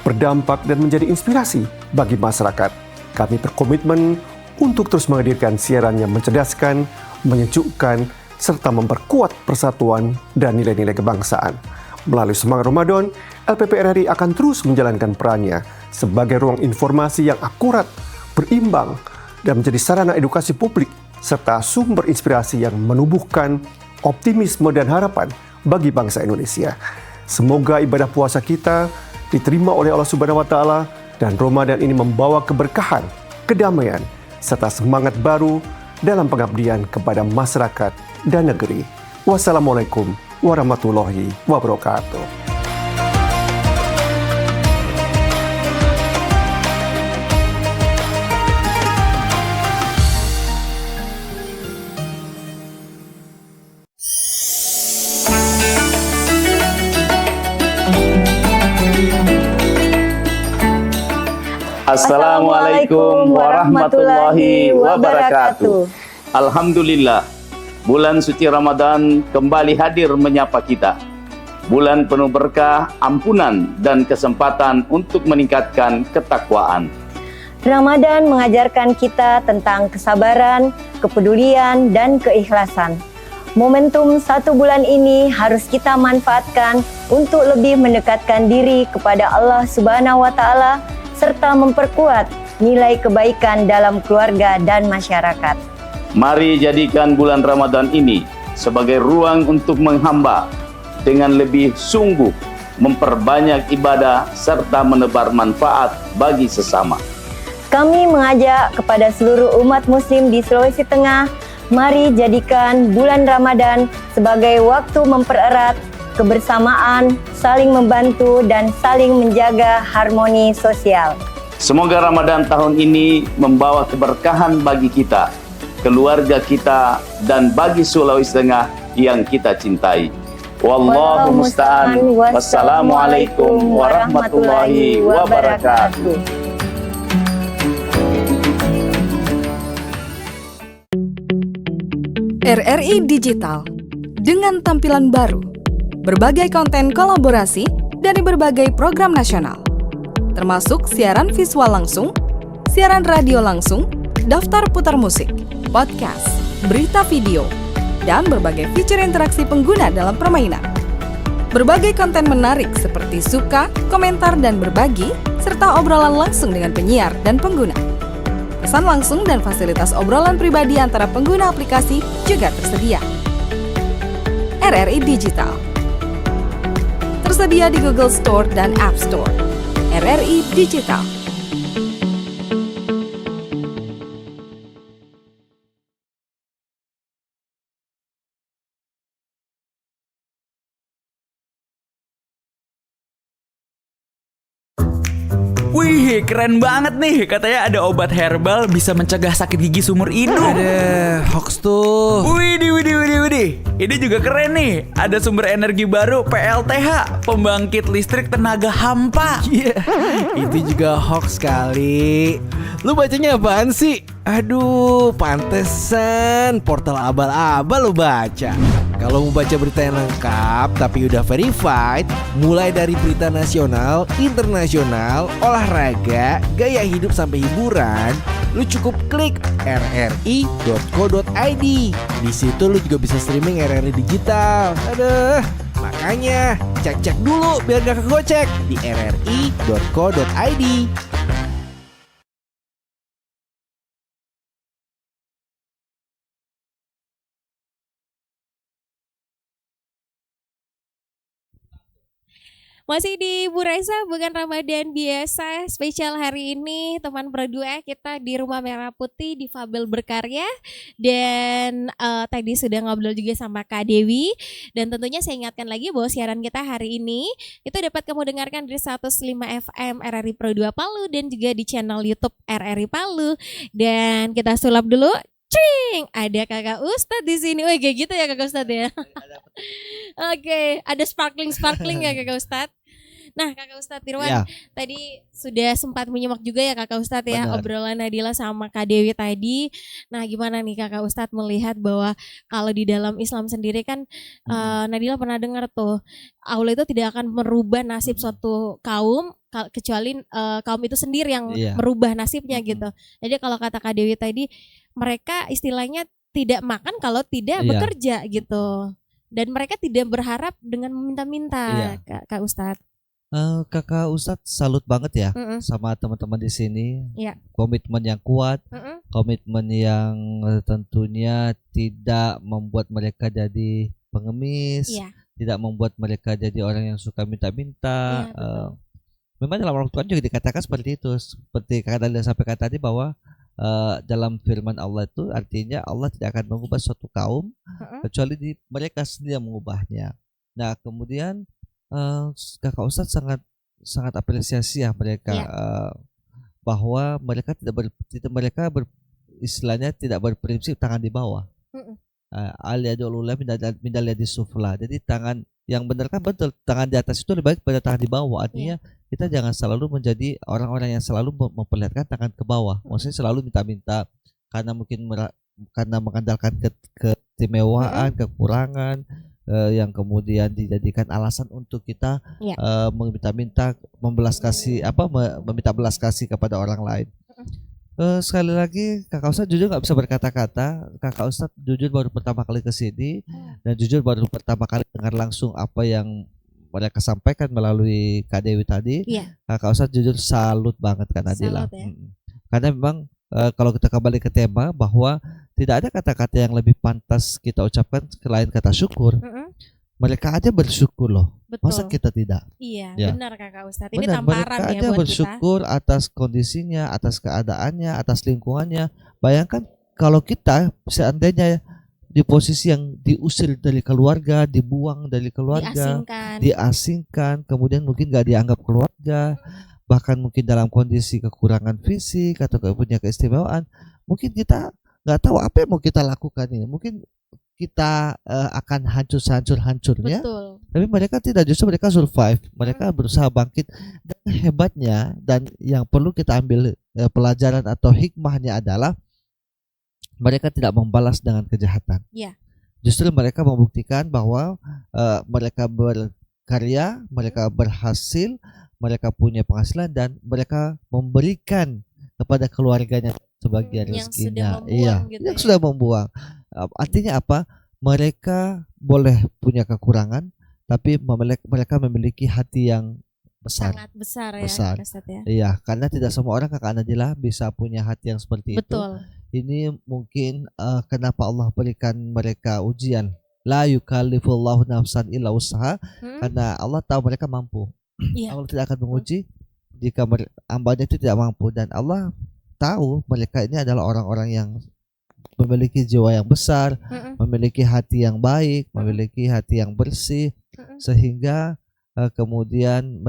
berdampak, dan menjadi inspirasi bagi masyarakat. Kami berkomitmen untuk terus menghadirkan siaran yang mencerdaskan, menyejukkan, serta memperkuat persatuan dan nilai-nilai kebangsaan. Melalui semangat Ramadan, LPP RRI akan terus menjalankan perannya sebagai ruang informasi yang akurat, berimbang, dan menjadi sarana edukasi publik, serta sumber inspirasi yang menumbuhkan optimisme dan harapan bagi bangsa Indonesia. Semoga ibadah puasa kita diterima oleh Allah Subhanahu wa taala dan Ramadan ini membawa keberkahan, kedamaian, serta semangat baru dalam pengabdian kepada masyarakat dan negeri. Wassalamualaikum warahmatullahi wabarakatuh. Assalamualaikum warahmatullahi wabarakatuh. Alhamdulillah, bulan suci Ramadan kembali hadir menyapa kita. Bulan penuh berkah, ampunan, dan kesempatan untuk meningkatkan ketakwaan. Ramadan mengajarkan kita tentang kesabaran, kepedulian, dan keikhlasan. Momentum 1 bulan ini harus kita manfaatkan untuk lebih mendekatkan diri kepada Allah Subhanahu wa Ta'ala serta memperkuat nilai kebaikan dalam keluarga dan masyarakat. Mari jadikan bulan Ramadan ini sebagai ruang untuk menghamba dengan lebih sungguh, memperbanyak ibadah serta menebar manfaat bagi sesama. Kami mengajak kepada seluruh umat muslim di Sulawesi Tengah, mari jadikan bulan Ramadan sebagai waktu mempererat kebersamaan, saling membantu dan saling menjaga harmoni sosial. Semoga Ramadan tahun ini membawa keberkahan bagi kita, keluarga kita, dan bagi Sulawesi Tengah yang kita cintai. Wallahu musta'an. Wassalamualaikum warahmatullahi wabarakatuh. RRI Digital dengan tampilan baru, berbagai konten kolaborasi dari berbagai program nasional, termasuk siaran visual langsung, siaran radio langsung, daftar putar musik, podcast, berita video, dan berbagai fitur interaksi pengguna dalam permainan. Berbagai konten menarik seperti suka, komentar, dan berbagi, serta obrolan langsung dengan penyiar dan pengguna. Pesan langsung dan fasilitas obrolan pribadi antara pengguna aplikasi juga tersedia. RRI Digital tersedia di Google Store dan App Store. RRI Digital. Wih, keren banget nih. Katanya ada obat herbal bisa mencegah sakit gigi seumur hidup. Ada hoax tuh. Widih. Ini juga keren nih. Ada sumber energi baru PLTH, pembangkit listrik tenaga hampa. Iya, itu juga hoax kali. Lu bacanya apaan sih? Aduh, pantesan portal abal-abal lu baca. Kalau mau baca berita yang lengkap tapi udah verified, mulai dari berita nasional, internasional, olahraga, gaya hidup sampai hiburan, lu cukup klik rri.co.id. Di situ lu juga bisa streaming RRI Digital. Aduh, makanya cek-cek dulu biar gak kegocek di rri.co.id. Masih di Bu Raisa, bukan Ramadan biasa. Spesial hari ini teman berdua kita di Rumah Merah Putih di Fabel Berkarya. Dan tadi sudah ngobrol juga sama Kak Dewi. Dan tentunya saya ingatkan lagi bahwa siaran kita hari ini itu dapat kamu dengarkan di 105 FM RRI Pro 2 Palu dan juga di channel YouTube RRI Palu. Dan kita sulap dulu. Cing, ada Kakak Ustadz di sini. Wih, kayak gitu ya Kakak Ustadz ya. Oke, ada sparkling ya Kakak Ustadz. Nah, Kakak Ustadz Tirwan, Ya. tadi sudah sempat menyimak juga ya Kakak Ustadz ya Benar. obrolan Nadila sama Kak Dewi tadi. Nah, gimana nih Kakak Ustadz melihat bahwa kalau di dalam Islam sendiri kan Nadila pernah dengar tuh Allah itu tidak akan merubah nasib suatu kaum kecuali kaum itu sendiri yang Iya. merubah nasibnya gitu. Jadi kalau kata Kak Dewi tadi, mereka istilahnya tidak makan kalau tidak Iya. bekerja gitu. Dan mereka tidak berharap dengan meminta-minta, Iya. Kak Ustadz. Kakak Ustadz salut banget ya Mm-mm. sama teman-teman di sini. Iya. Komitmen yang kuat, Mm-mm. komitmen yang tentunya tidak membuat mereka jadi pengemis, Iya. tidak membuat mereka jadi orang yang suka minta-minta. Iya, betul. Memang dalam Al-Quran juga dikatakan seperti itu, seperti kata Anda sampaikan tadi bahwa dalam firman Allah itu artinya Allah tidak akan mengubah suatu kaum kecuali mereka sendiri yang mengubahnya. Nah, kemudian Kakak Ustadz sangat apresiasi ya mereka Iya. bahwa mereka istilahnya tidak berprinsip tangan di bawah. Mm-mm. Al-yadulullah mindal yadis sufla. Jadi tangan yang benar kan betul, tangan di atas itu lebih baik pada tangan di bawah. Artinya kita jangan selalu menjadi orang-orang yang selalu memperlihatkan tangan ke bawah. Maksudnya selalu minta-minta karena mungkin karena mengandalkan keistimewaan, kekurangan yang kemudian dijadikan alasan untuk kita meminta-minta meminta belas kasih kepada orang lain. Sekali lagi Kakak Ustadz jujur nggak bisa berkata-kata. Kakak Ustadz jujur baru pertama kali ke sini dan jujur baru pertama kali dengar langsung apa yang mereka sampaikan melalui Kak Dewi tadi. Iya. Kakak Ustadz jujur salut banget Kak Nadila. Salut ya. Karena memang kalau kita kembali ke tema bahwa tidak ada kata-kata yang lebih pantas kita ucapkan selain kata syukur. Mereka aja bersyukur loh. Betul. Masa kita tidak? Iya, Ya. benar Kakak Ustadz. Ini Benar, tamparan mereka ya aja buat bersyukur atas kondisinya, atas keadaannya, atas lingkungannya. Bayangkan kalau kita seandainya di posisi yang diusir dari keluarga, dibuang dari kita. keluarga, Diasingkan. diasingkan, kemudian mungkin gak dianggap keluarga, bahkan mungkin dalam kondisi kekurangan fisik atau punya keistimewaan, mungkin kita nggak tahu apa yang mau kita lakukan ini. Mungkin kita akan hancurnya. Betul. Tapi mereka tidak, justru mereka survive, mereka berusaha bangkit. Dan hebatnya dan yang perlu kita ambil pelajaran atau hikmahnya adalah mereka tidak membalas dengan kejahatan. Iya. Justru mereka membuktikan bahwa mereka berkarya, mereka berhasil, mereka punya penghasilan dan mereka memberikan kepada keluarganya sebagian yang rezekinya. sudah membuang gitu Yang ya. sudah membuang. Artinya apa? Mereka boleh punya kekurangan, tapi mereka memiliki hati yang besar. Sangat besar ya Besar. Kak Ustadz ya. Iya, karena tidak semua orang Kakak Nadila bisa punya hati yang seperti itu. Betul. Ini mungkin kenapa Allah berikan mereka ujian. La yukallifullahu nafsan illa usaha, karena Allah tahu mereka mampu. Iya. Allah tidak akan menguji jika hambanya itu tidak mampu, dan Allah tahu mereka ini adalah orang-orang yang memiliki jiwa yang besar, memiliki hati yang baik, memiliki hati yang bersih, sehingga kemudian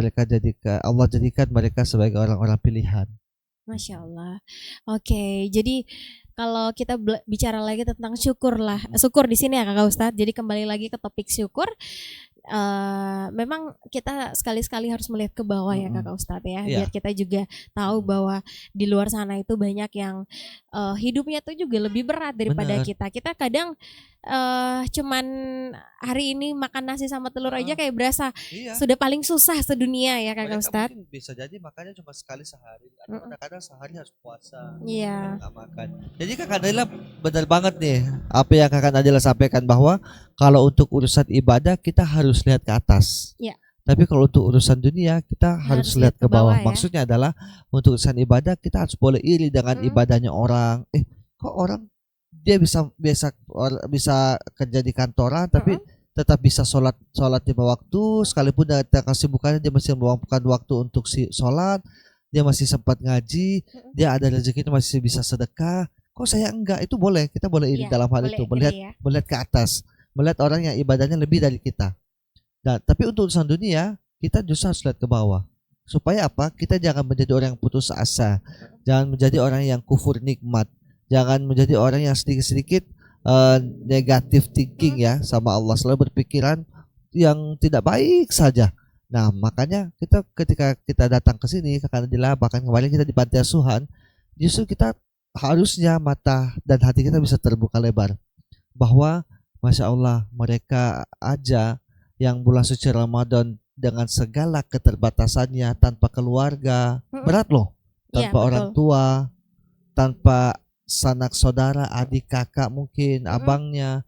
Allah jadikan mereka sebagai orang-orang pilihan. Masya Allah. Oke, jadi kalau kita bicara lagi tentang syukur di sini ya Kakak Ustadz. Jadi kembali lagi ke topik syukur. Memang kita sekali-sekali harus melihat ke bawah ya Kakak Ustadz ya, biar kita juga tahu bahwa di luar sana itu banyak yang hidupnya tuh juga lebih berat daripada kita. Kita kadang cuman hari ini makan nasi sama telur aja kayak berasa sudah paling susah sedunia ya Kakak Ustadz. Mungkin bisa jadi makanya cuma sekali sehari, atau kadang-kadang sehari harus puasa, Iya. nggak makan. Jadi Kakak Nadila benar banget nih apa yang Kakak Nadila sampaikan, bahwa kalau untuk urusan ibadah kita harus lihat ke atas. Iya. Tapi kalau untuk urusan dunia kita harus lihat ke bawah. Ya. Maksudnya adalah untuk urusan ibadah kita harus boleh iri dengan ibadahnya orang. Kok orang dia bisa kerja di kantoran tapi tetap bisa sholat 5 waktu, sekalipun dengan kesibukannya dia masih meluangkan waktu untuk sholat, dia masih sempat ngaji, dia ada rezekinya masih bisa sedekah. Kok saya enggak? Itu boleh, kita boleh iri dalam hal itu, melihat ke atas, melihat orang yang ibadahnya lebih dari kita. Nah, tapi untuk urusan dunia kita justru harus lihat ke bawah. Supaya apa? Kita jangan menjadi orang yang putus asa, jangan menjadi orang yang kufur nikmat, jangan menjadi orang yang sedikit-sedikit negatif thinking ya sama Allah, selalu berpikiran yang tidak baik saja. Nah, makanya ketika kita datang ke sini, bahkan kemarin kita di panti asuhan, justru kita harusnya mata dan hati kita bisa terbuka lebar bahwa Masya Allah, mereka aja yang bulan suci Ramadan dengan segala keterbatasannya, tanpa keluarga, berat loh, tanpa orang tua, tanpa sanak saudara, adik kakak mungkin, abangnya,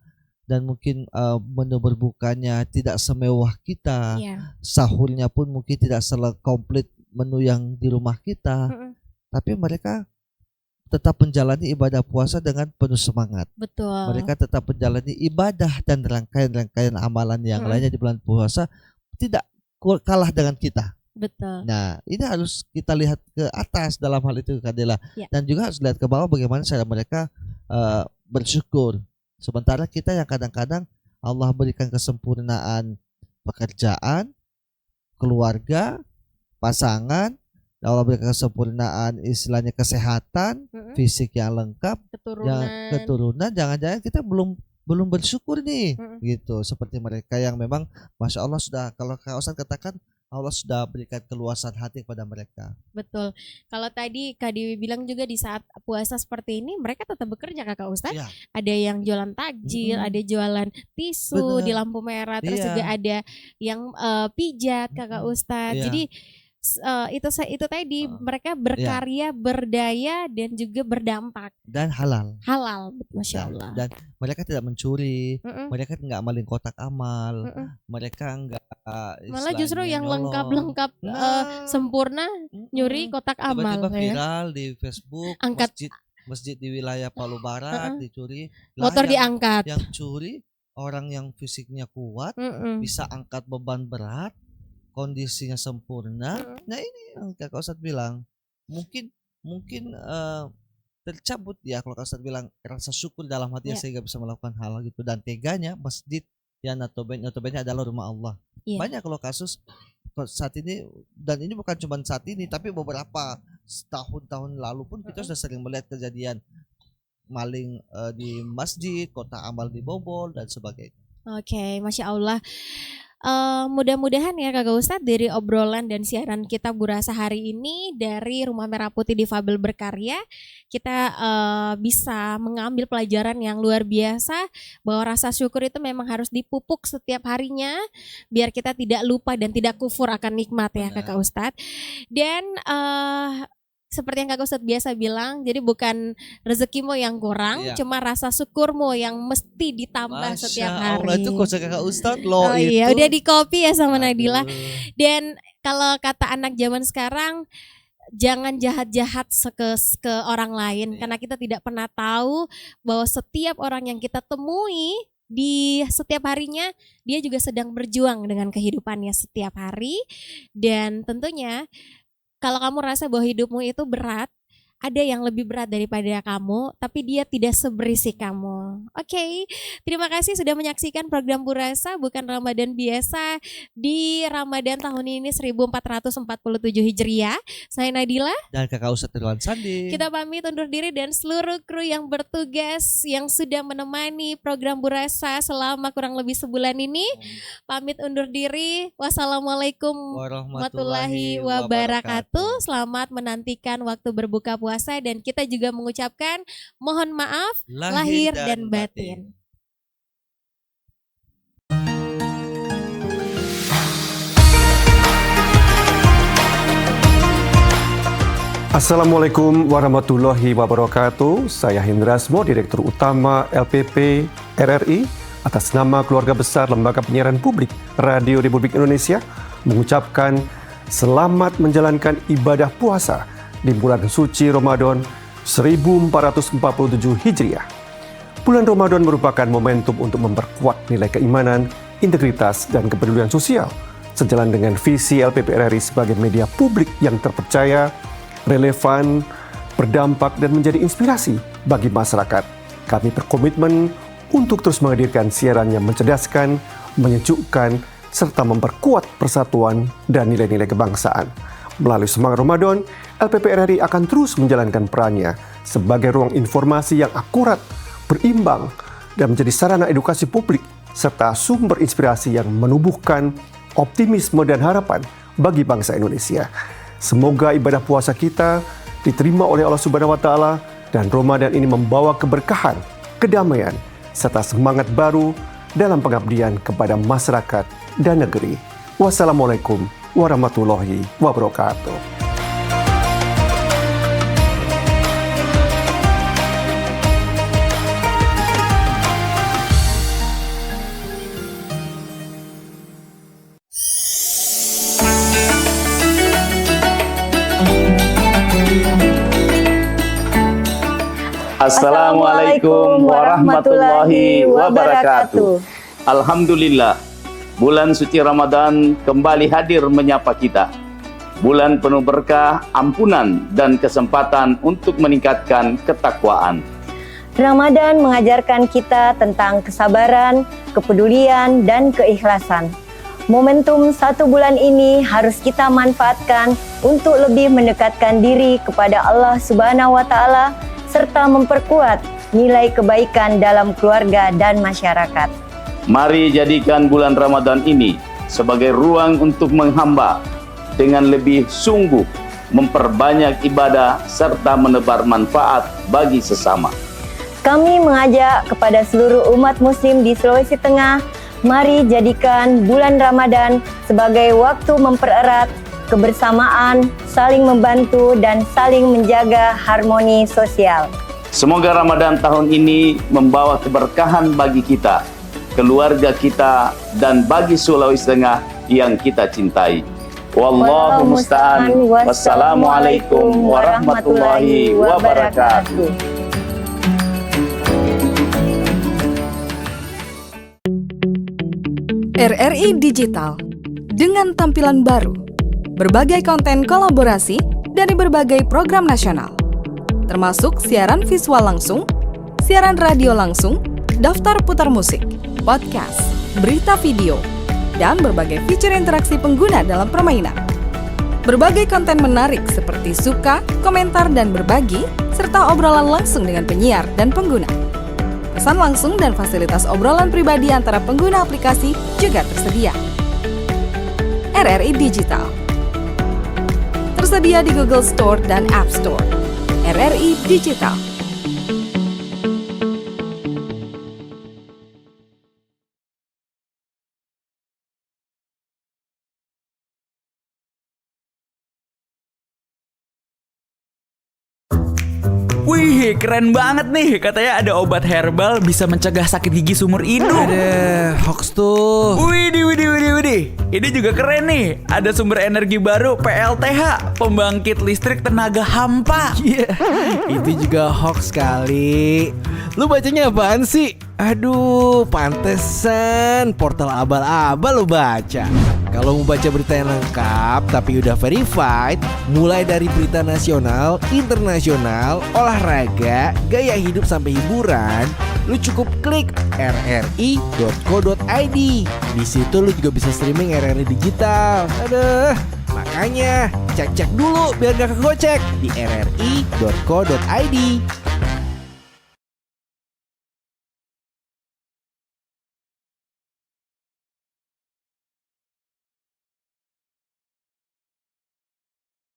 dan mungkin menu berbukanya tidak semewah kita, sahurnya pun mungkin tidak komplit menu yang di rumah kita, tapi mereka tetap menjalani ibadah puasa dengan penuh semangat. Betul. Mereka tetap menjalani ibadah dan rangkaian-rangkaian amalan yang lainnya di bulan puasa, tidak kalah dengan kita. Betul. Nah, ini harus kita lihat ke atas dalam hal itu Kadela, dan juga harus lihat ke bawah bagaimana cara mereka bersyukur. Sementara kita yang kadang-kadang Allah berikan kesempurnaan pekerjaan, keluarga, pasangan, Allah berikan kesempurnaan istilahnya kesehatan, fisik yang lengkap, keturunan, jangan-jangan kita belum bersyukur nih, gitu. Seperti mereka yang memang Masya Allah sudah, kalau Kak Ustadz katakan, Allah sudah berikan keluasan hati kepada mereka. Betul. Kalau tadi Kak Dewi bilang juga di saat puasa seperti ini mereka tetap bekerja Kakak Ustadz. Ada yang jualan takjil, ada jualan tisu di lampu merah, terus juga ada yang pijat Kakak Ustadz. Jadi itu tadi mereka berkarya, berdaya dan juga berdampak dan halal. Masya Allah. Dan mereka tidak mencuri, mereka nggak maling kotak amal, mereka nggak malah justru yang lengkap sempurna nyuri kotak amal. Tiba-tiba viral di Facebook, masjid di wilayah Palu Barat dicuri, motor diangkat. Yang curi orang yang fisiknya kuat, bisa angkat beban berat, kondisinya sempurna. Nah ini yang Kakak Ustadz bilang, mungkin tercabut ya kalau Kakak Ustadz bilang rasa syukur dalam hatinya sehingga bisa melakukan hal gitu. Dan teganya masjid yang notabene adalah rumah Allah. Banyak kalau kasus saat ini, dan ini bukan cuma saat ini tapi beberapa tahun lalu pun kita sudah sering melihat kejadian maling di masjid, kotak amal dibobol dan sebagainya. Oke, Masya Allah. Mudah-mudahan ya Kakak Ustadz dari obrolan dan siaran kita Burasa hari ini dari Rumah Merah Putih Difabel Berkarya, kita bisa mengambil pelajaran yang luar biasa bahwa rasa syukur itu memang harus dipupuk setiap harinya biar kita tidak lupa dan tidak kufur akan nikmat ya Kakak Ustadz. Dan seperti yang Kakak Ustadz biasa bilang, jadi bukan rezekimu yang kurang, cuma rasa syukurmu yang mesti ditambah setiap hari. Allah, itu kosa Kakak Ustadz loh. Iya, udah di copy ya sama Nadila. Dan kalau kata anak zaman sekarang, jangan jahat-jahat ke orang lain, karena kita tidak pernah tahu bahwa setiap orang yang kita temui di setiap harinya dia juga sedang berjuang dengan kehidupannya setiap hari. Dan tentunya kalau kamu rasa bahwa hidupmu itu berat, ada yang lebih berat daripada kamu, tapi dia tidak seberisik kamu. Oke, terima kasih sudah menyaksikan program Burasa Bukan Ramadan Biasa di Ramadan tahun ini 1447 Hijriah. Saya Nadila dan Kakak Ustadz Ridwan Sandi. Kita pamit undur diri dan seluruh kru yang bertugas yang sudah menemani program Burasa selama kurang lebih sebulan ini pamit undur diri. Wassalamualaikum warahmatullahi wabarakatuh. Selamat menantikan waktu berbuka puasa dan kita juga mengucapkan mohon maaf lahir dan batin. Assalamualaikum warahmatullahi wabarakatuh. Saya Hindrasmo, Direktur Utama LPP RRI, atas nama keluarga besar Lembaga Penyiaran Publik Radio Republik Indonesia mengucapkan selamat menjalankan ibadah puasa di bulan suci Ramadan 1447 Hijriah. Bulan Ramadan merupakan momentum untuk memperkuat nilai keimanan, integritas, dan kepedulian sosial sejalan dengan visi LPP RRI sebagai media publik yang terpercaya, relevan, berdampak, dan menjadi inspirasi bagi masyarakat. Kami berkomitmen untuk terus menghadirkan siaran yang mencerdaskan, menyejukkan, serta memperkuat persatuan dan nilai-nilai kebangsaan. Melalui semangat Ramadan, LPP RRI akan terus menjalankan perannya sebagai ruang informasi yang akurat, berimbang, dan menjadi sarana edukasi publik, serta sumber inspirasi yang menumbuhkan optimisme dan harapan bagi bangsa Indonesia. Semoga ibadah puasa kita diterima oleh Allah Subhanahu wa Ta'ala dan Ramadan ini membawa keberkahan, kedamaian, serta semangat baru dalam pengabdian kepada masyarakat dan negeri. Wassalamualaikum warahmatullahi wabarakatuh. Assalamualaikum warahmatullahi wabarakatuh. Alhamdulillah, bulan suci Ramadan kembali hadir menyapa kita. Bulan penuh berkah, ampunan, dan kesempatan untuk meningkatkan ketakwaan. Ramadan mengajarkan kita tentang kesabaran, kepedulian, dan keikhlasan. Momentum 1 bulan ini harus kita manfaatkan untuk lebih mendekatkan diri kepada Allah Subhanahu wa Ta'ala serta memperkuat nilai kebaikan dalam keluarga dan masyarakat. Mari jadikan bulan Ramadan ini sebagai ruang untuk menghamba dengan lebih sungguh, memperbanyak ibadah serta menebar manfaat bagi sesama. Kami mengajak kepada seluruh umat muslim di Sulawesi Tengah, mari jadikan bulan Ramadan sebagai waktu mempererat kebersamaan, saling membantu, dan saling menjaga harmoni sosial. Semoga Ramadan tahun ini membawa keberkahan bagi kita, keluarga kita, dan bagi Sulawesi Tengah yang kita cintai. Wallahu musta'an. Wassalamualaikum warahmatullahi wabarakatuh. RRI Digital dengan tampilan baru, berbagai konten kolaborasi dari berbagai program nasional, termasuk siaran visual langsung, siaran radio langsung, daftar putar musik, podcast, berita video, dan berbagai fitur interaksi pengguna dalam permainan. Berbagai konten menarik seperti suka, komentar, dan berbagi, serta obrolan langsung dengan penyiar dan pengguna. Pesan langsung dan fasilitas obrolan pribadi antara pengguna aplikasi juga tersedia. RRI Digital tersedia di Google Store dan App Store. RRI Digital. Wih, keren banget nih. Katanya ada obat herbal bisa mencegah sakit gigi seumur hidup. Ada hoax tuh. Widih. Ini juga keren nih. Ada sumber energi baru PLTH, pembangkit listrik tenaga hampa. Iya, itu juga hoax kali. Lu bacanya apaan sih? Aduh, pantesan portal abal-abal lu baca. Kalau mau baca berita yang lengkap tapi udah verified, mulai dari berita nasional, internasional, olahraga, gaya hidup sampai hiburan, lu cukup klik rri.co.id. Di situ lu juga bisa streaming RRI Digital. Aduh, makanya cek dulu biar gak kegocek di rri.co.id.